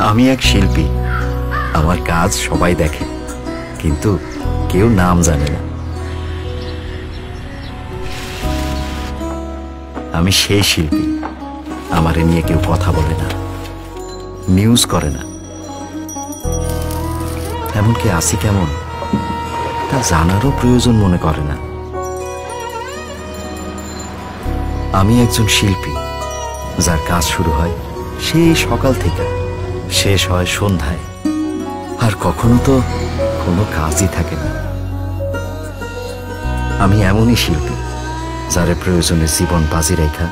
আমি এক শিল্পী, আমার কাজ সবাই দেখে, কিন্তু কেউ নাম জানে না। আমি সেই শিল্পী, আমারে নিয়ে কেউ কথা বলে না, নিউজ করে না, এমনকি আসি কেমন তা জানারও প্রয়োজন মনে করে না। আমি একজন শিল্পী, যার কাজ শুরু হয় সেই সকাল থেকে শেষ হয় সন্ধ্যায়, আর কখনো তো কোনো কাজই থাকে না। আমি এমনই শিল্পী, যারে প্রয়োজনে জীবন বাজি রেখা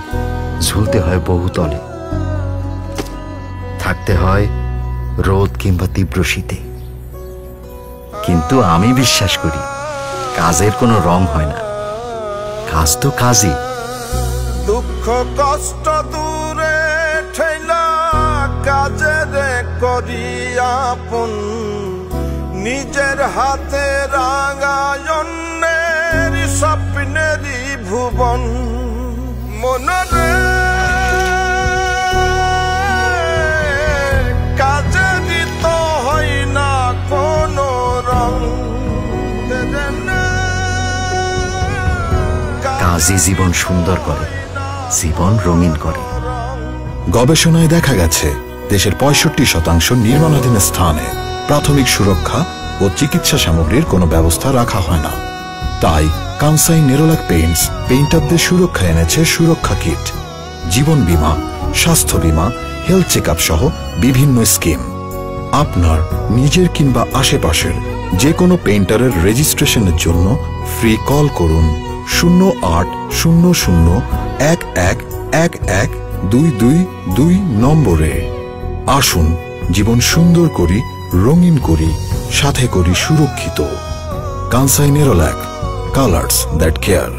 ঝুলতে হয় বহু তলে, থাকতে হয় রোদ কিংবা তীব্র শীতে। কিন্তু আমি বিশ্বাস করি কাজের কোনো রং হয় না, কাজ তো কাজই। দুঃখ কষ্ট দূরে ঠেলা কাজের করি আপন, নিজের হাতে রাঙায়নের স্বপ্নেরই ভুবন। মনরে কাজেরই তো হয় না কোনো রং, কাজই জীবন সুন্দর করে, জীবন রঙিন করে। গবেষণায় দেখা গেছে দেশের ৬৫% নির্মাণাধীন স্থানে প্রাথমিক সুরক্ষা ও চিকিৎসা সামগ্রীর কোনো ব্যবস্থা রাখা হয় না। তাই কানসাই নেরোল্যাক পেইন্টস পেইন্টারদের সুরক্ষা এনেছে সুরক্ষা কিট, জীবন বীমা, স্বাস্থ্য বীমা, হেলথ চেক আপ সহ বিভিন্ন স্কিম। আপনার নিজের কিংবা আশেপাশের যে কোনো পেইন্টারের রেজিস্ট্রেশনের জন্য ফ্রি কল করুন 080011112222 নম্বরে। আসুন জীবন সুন্দর করি, রঙিন করি, সাথে করি সুরক্ষিত। কানসাই নেরোল্যাক, কালার্স দ্যাট কেয়ার।